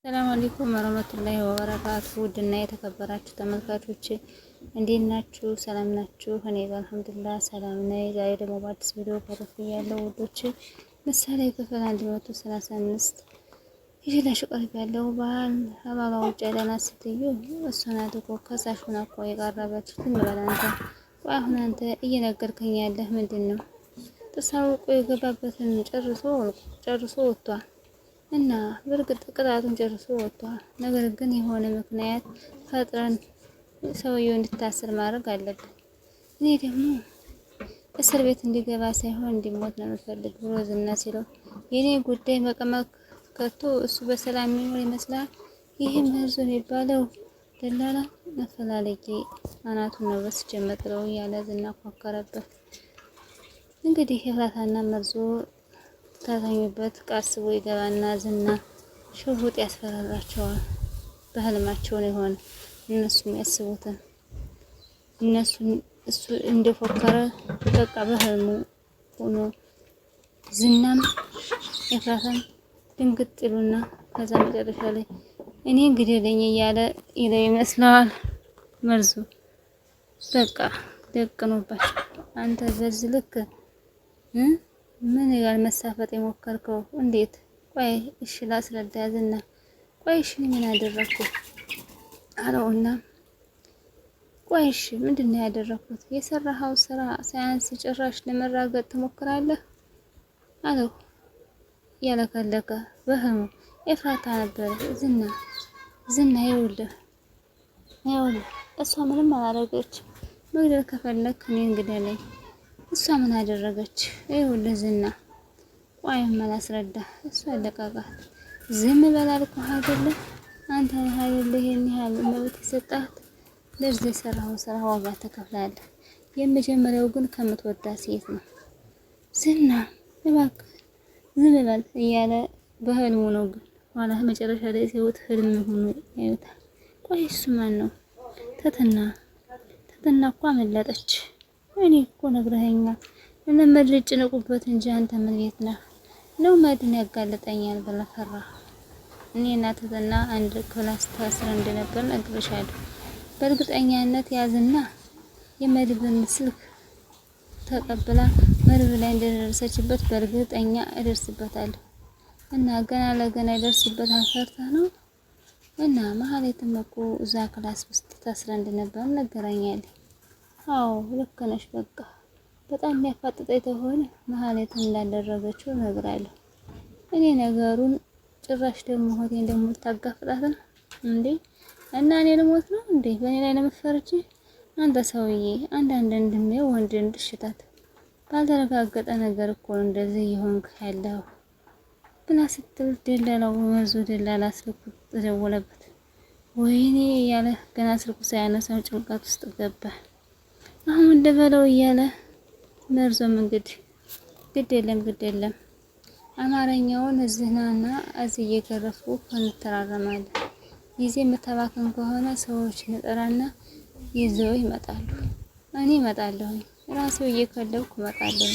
ሰላም አለይኩም ወራህመቱላሂ ወበረካቱ። ውድና የተከበራችሁ ተመልካቾች እንዴት ናችሁ? ሰላም ናችሁ? እኔ ጋር አልሐምዱሊላህ ሰላም ነኝ። ዛሬ ደግሞ በአዲስ ቪዲዮ ከረፍ ያለው ውዶች ምሳሌ ክፍል 135 ይዤላችሁ ቀርቤያለሁ። ባሏ ውጭ ያለና ስትዩ እሷ ናት እኮ ከሳሽ ሆና እኮ የቀረበችው። ዝም በል አንተ። ቆይ አሁን አንተ እየነገርከኝ ያለህ ምንድን ነው? ተሳውቆ የገባበትን ጨርሶ ወጥቷል እና በእርግጥ ቅጣቱን ጨርሶ ወጥቷል። ነገር ግን የሆነ ምክንያት ፈጥረን ሰውየው እንዲታሰር ማድረግ አለብን። እኔ ደግሞ እስር ቤት እንዲገባ ሳይሆን እንዲሞት ነው የምፈልግ ብሎ ዝና ሲለው የኔ ጉዳይ መቀመቅ ከቶ እሱ በሰላም የሚኖር ይመስላል። ይህ መርዞ የሚባለው ደላላ መፈላለጌ አናቱን ነው በስቼ መጥለው እያለ ዝና ኳከረበት። እንግዲህ ኤፍራታና መርዞ ታተኙበት ቃስቦ ይገባና ዝና ሽጉጥ ያስፈራራቸዋል። በህልማቸው ነው የሆነ እነሱ የሚያስቡትን እሱ እንደፎከረ በቃ በህልሙ ሆኖ ዝናም ኤፍራታም ድንግጥ ይሉና ከዛ መጨረሻ ላይ እኔ ግደለኝ እያለ ይለው ይመስለዋል። መርዙ በቃ ደቅኖባቸው አንተ በዚህ ልክ ምን ያህል መሳፈጥ የሞከርከው እንዴት? ቆይ እሺ ላስረዳ ዝና። ቆይ እሺ ምን አደረኩ አለውና ቆይ እሺ ምንድነው ያደረኩት? የሰራኸው ስራ ሳያንስ ጭራሽ ለመራገጥ ትሞክራለህ አለው። ያለከለከ በህሙ ኤፍራታ ነበር ዝና ይኸውልህ እሷ ምንም አላደረገች። መግደል ከፈለክ እኔን ግደለኝ። እሷ ምን አደረገች? ይኸውልህ ዝና ቆይማ ላስረዳህ። እሷ አለቃቃት። ዝም በል አልኩህ አይደለ? አንተ አይደለህ ይሄን ያህል መብት የሰጣት። ለዚህ የሰራኸው ስራ ዋጋ ትከፍላለህ። የመጀመሪያው ግን ከምትወዳት ሴት ነው። ዝና እባክህ ዝም በል እያለ በህልሙ ነው። ግን ኋላ መጨረሻ ላይ ሲወት ህልም ሆኖ ያዩታል። ቆይ እሱ ማን ነው? ተትና እኮ አመለጠች። እኔ እኮ ነግረኸኛል እና መድል ጭነቁበት እንጂ አንተ ምን ቤት ነህ ነው መድን ያጋለጠኛል ብለህ ፈራህ። እኔ እናትና አንድ ክላስ ታስረ እንደነበር ነግሬሻለሁ። በእርግጠኛነት ያዝና የመድብን ስልክ ተቀብላ መድብ ላይ እንደደረሰችበት በእርግጠኛ እደርስበታለሁ እና ገና ለገና ይደርስበታል ፈርተህ ነው። እና መሀሌትም እኮ እዛ ክላስ ውስጥ ታስረ እንደነበር ነገረኛለች። አዎ ልክ ነሽ። በቃ በጣም የሚያፋጥጠኝ ተሆነ መሀሌት እንዳደረገችው እነግራለሁ። እኔ ነገሩን ጭራሽ ደግሞ ሆቴን ደግሞ ልታጋፍጣት ነው እንዴ? እና እኔ ልሞት ነው እንዴ? በእኔ ላይ ለምትፈርጂ አንተ ሰውዬ አንዳንድ እንደሚው ወንድ እንድሽታት ባልተረጋገጠ ነገር እኮ እንደዚህ ይሆንክ ያለው ብላ ስትል ደላላው መርዙ ደላላ ስልኩ ተደወለበት። ወይኔ ያለ ገና ስልኩ ሳያነሳው ጭንቀት ውስጥ ገባ። አሁን እንደበለው እያለ መርዞም እንግዲህ ግድ የለም አማርኛውን እዝናና እዚህ እየገረፍኩ እንተራረማለን። ጊዜ መተባከን ከሆነ ሰዎች ነጠራና ይዘው ይመጣሉ። እኔ እመጣለሁ ራሴው እየከለብኩ እመጣለሁ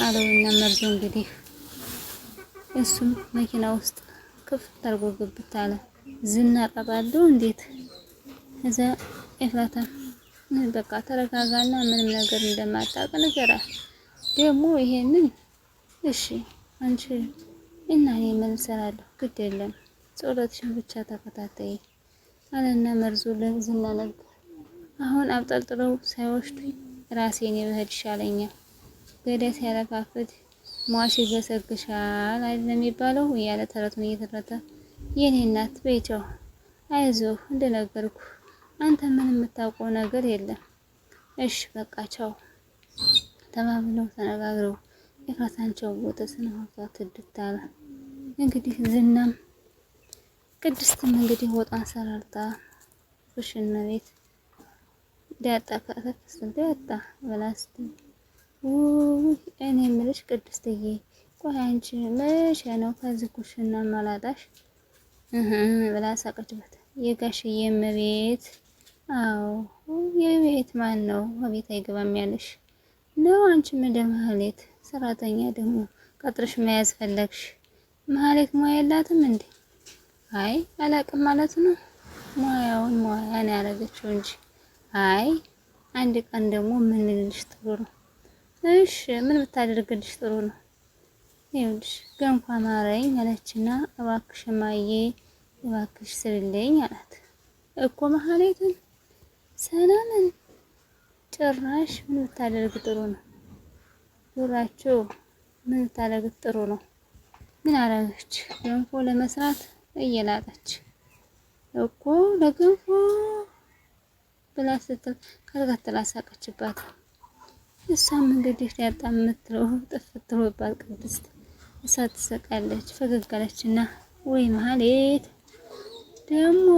አለውና መርዞ እንግዲህ እሱም መኪና ውስጥ ክፍት አድርጎ ግብት አለ። ዝና ጣጣለው እንዴት እዛ ኤፍራታ በቃ ተረጋጋና ምንም ነገር እንደማታውቅ ንገራት። ደግሞ ይሄንን እሺ አንቺ እና እኔ ምን እሰራለሁ? ግድ የለም ጸሎትሽን ብቻ ተከታተይ አለና መርዙ ለዝና ነገር አሁን አብጠልጥለው ሳይወስዱኝ ራሴን የብሄድ ይሻለኛል። ገዳይ ሲያለፋፍድ ሟሽ ይገሰግሻል አይደል የሚባለው እያለ ተረቱን እየተረተ የኔ እናት በይቸው አይዞህ እንደነገርኩ አንተ ምን የምታውቀው ነገር የለም። እሺ በቃ ቻው ተባብለው ተነጋግረው ኤፍራታቸው ወተስነውታ ትድታለ። እንግዲህ ዝናም ቅድስትም እንግዲህ ወጣን ሰራርታ ኩሽና ቤት ዳጣ ከተፈስል ዳጣ በላስት እኔ የምልሽ ቅድስትዬ ቆይ አንቺ መቼ ነው ከዚህ ኩሽና ማላጣሽ ብላ ሳቀችበት። የጋሽዬ እመቤት አዎ የቤት ማን ነው ቤት አይገባም ያለሽ ነው? አንቺ መሀሌት ሰራተኛ ደግሞ ቀጥረሽ መያዝ ፈለግሽ? መሀሌት ሙያ የላትም እንዴ? አይ አላቅም ማለት ነው። ሙያውን ሙያ ነው ያደረገችው እንጂ። አይ አንድ ቀን ደግሞ ምን ልልሽ ጥሩ ነው? እሺ ምን ብታደርግልሽ ጥሩ ነው? ይኸውልሽ ገንፎ አማረኝ አለችና እባክሽ እማዬ እባክሽ ስልልኝ አላት እኮ መሀሌትን ሰላምን ጭራሽ ምን ብታደርግ ጥሩ ነው? ዙራቸው ምን ብታደርግ ጥሩ ነው? ምን አረገች? ገንፎ ለመስራት እየላጠች እኮ ለገንፎ ብላ ስትል ካልጋተላ ሳቀችባት። እሷም እንግዲህ ዳጣ የምትለው ጥፍት ብሎባት ቅድስት እሳት ትሰቃለች። ፈገግ አለችና ወይ መሀሌት ደግሞ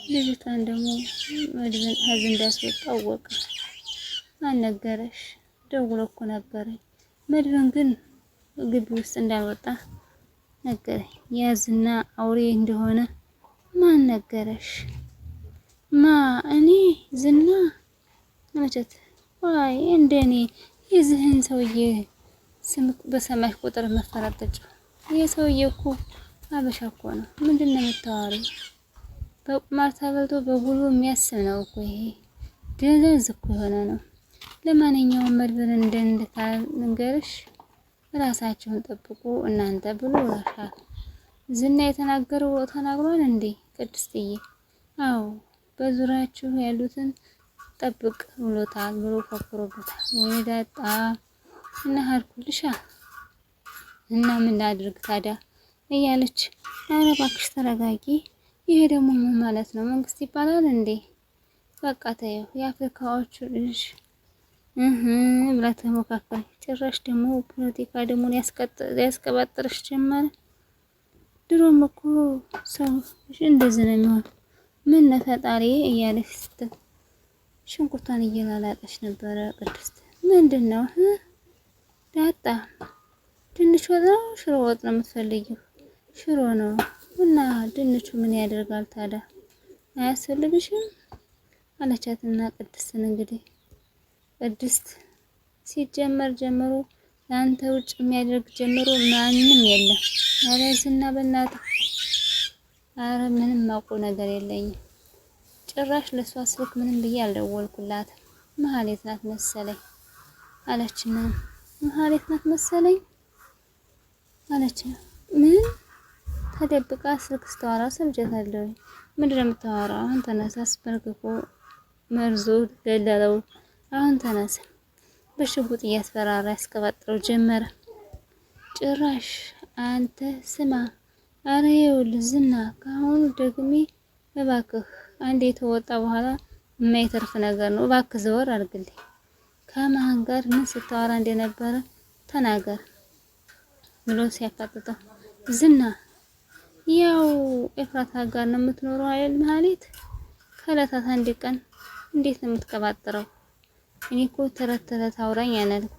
ልጅቷን ደግሞ መድብን ሀዝ እንዳስወጣ አወቀ። ማን ነገረሽ? ደውሎ እኮ ነገረኝ። መድብን ግን ግቢ ውስጥ እንዳልወጣ ነገረኝ። ያዝና አውሬ እንደሆነ ማን ነገረሽ? ማ እኔ ዝና መቼት ዋይ እንደኔ የዚህን ሰውዬ ስም በሰማሽ ቁጥር መፈራጠጭ። ይሄ ሰውዬ እኮ አበሻ እኮ ነው። ምንድነው የምታወሪው? በቁማር ተበልቶ በጉሉ የሚያስብ ነው እኮ ይሄ ደንዘዝ እኮ የሆነ ነው። ለማንኛውም መድብን እንደንገርሽ ራሳቸውን ጠብቁ እናንተ ብሎ ራሻል። ዝና የተናገረው ተናግሯል እንዴ ቅድስትዬ? አዎ በዙሪያችሁ ያሉትን ጠብቅ ብሎታል ብሎ ፈክሮበታል። ወይ ዳጣ እና ሀርኩልሻ እና ምን ላድርግ ታዲያ እያለች ኧረ እባክሽ ተረጋጊ። ይሄ ደግሞ ምን ማለት ነው? መንግስት ይባላል እንዴ? በቃ ተይው የአፍሪካዎቹ ልጅ ብላ ተሞካከረች። ጭራሽ ደግሞ ፖለቲካ ደግሞ ያስቀባጥርሽ ጀመረ። ድሮም እኮ ሰው እንደዚህ ነው የሚሆን። ምን ፈጣሪ እያለች ስትል ሽንኩርቷን እየላላጠች ነበረ ቅድስት። ምንድን ነው ዳጣ? ድንች ወጥ ነው ሽሮ ወጥ ነው የምትፈልጊው? ሽሮ ነው እና ድንቹ ምን ያደርጋል ታዲያ? አያስፈልግሽም አለቻትና ቅድስትን እንግዲህ ቅድስት ሲጀመር ጀምሮ ለአንተ ውጭ የሚያደርግ ጀምሮ ማንም የለም። ኧረ ዝና በእናትህ ኧረ ምንም ማውቀው ነገር የለኝም። ጭራሽ ለሷ ስልክ ምንም ብዬ አልደወልኩላትም። መሀሌት ናት መሰለኝ አለችና መሀሌት ናት መሰለኝ አለች። ምን ተደብቃ ስልክ ስታወራ ሰምቻታለሁ። ምንድን ነው የምታወራው? አሁን ተነሳ አስበርግጎ መርዞ ገለለው። አሁን ተነሳ በሽጉጥ እያስፈራራ ያስቀባጥረው ጀመረ። ጭራሽ አንተ ስማ፣ ኧረ ይኸውልህ ዝና ከአሁኑ ደግሜ እባክህ አንዴ የተወጣ በኋላ የማይተርፍ ነገር ነው። እባክህ ዘወር አድርግልኝ። ከማን ጋር ምን ስታወራ እንደነበረ ተናገር ብሎ ሲያፋጥጠው ዝና ያው ኤፍራታ ጋር ነው የምትኖረው አይደል መሀሌት? ከዕለታት አንድ ቀን እንዴት ነው የምትቀባጥረው? እኔ እኮ ተረት ተረት አውራኝ ያነልኩ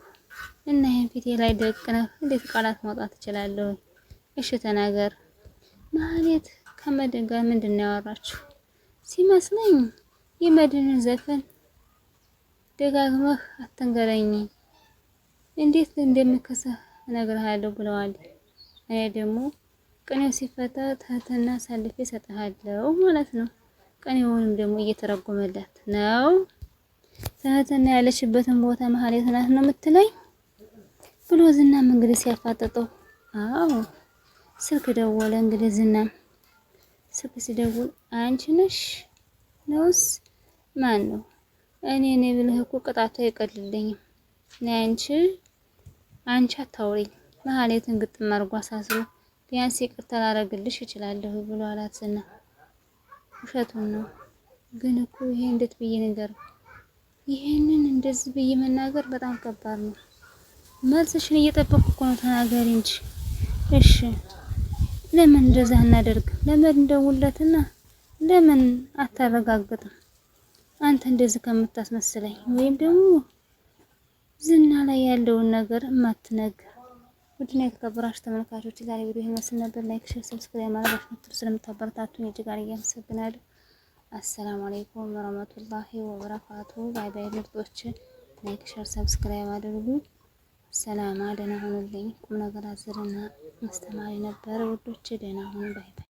እና ይሄን ፊቴ ላይ ደቅነህ እንዴት ቃላት ማውጣት እችላለሁ? እሺ ተናገር። መሀሌት ከመድን ጋር ምንድን ነው ያወራችሁ? ሲመስለኝ የመድንን ዘፈን ደጋግመህ አትንገረኝ እንዴት እንደምከሰህ እነግርሃለሁ ብለዋል። እኔ ደግሞ ቅኔው ሲፈታ ትህትና ሳልፌ እሰጥሃለሁ ማለት ነው። ቅኔውንም ደግሞ እየተረጎመላት ነው። ትህትና ያለችበትን ቦታ መሀሌት ናት ነው የምትለኝ ብሎ ዝናም እንግዲህ ሲያፋጥጠው፣ አዎ ስልክ ደወለ። እንግዲህ ዝናም ስልክ ሲደውል አንቺ ነሽ ነውስ ማን ነው? እኔ ብለህ እኮ ቅጣቱ አይቀልልኝም። አንቺ አታውሪኝ። መሀሌትን ግጥም አድርጎ አሳስሮ ቢያንስ ይቅርታ ላደርግልሽ እችላለሁ ብሎ አላት ዝና። ውሸቱን ነው ግን እኮ ይሄ እንዴት ብዬ ነገር ይሄንን እንደዚህ ብዬ መናገር በጣም ከባድ ነው። መልስሽን እየጠበቅኩ እኮ ነው፣ ተናገሪ እንጂ። እሺ ለምን እንደዛ እናደርግ? ለምን እንደውለትና ለምን አታረጋግጥም? አንተ እንደዚህ ከምታስመስለኝ ወይም ደግሞ ዝና ላይ ያለውን ነገር ማትነግር። ውድና የተከበራችሁ ተመልካቾች ዛሬ ቪዲዮ ይመስል ነበር። ላይክ፣ ሼር፣ ሰብስክራይብ ማድረጋችሁን ስለምታበረታቱኝ እጅግ አድርጌ አመሰግናለሁ። አሰላሙ አለይኩም ወራህመቱላሂ ወበረካቱ። ባይ ባይ ምርጦች። ላይክ፣ ሼር፣ ሰብስክራይብ አድርጉ። ሰላም ደህና ሁኑልኝ። ቁም ነገር አዘልና አስተማሪ ነበር ውዶች። ደህና ሁኑ። ባይ ባይ።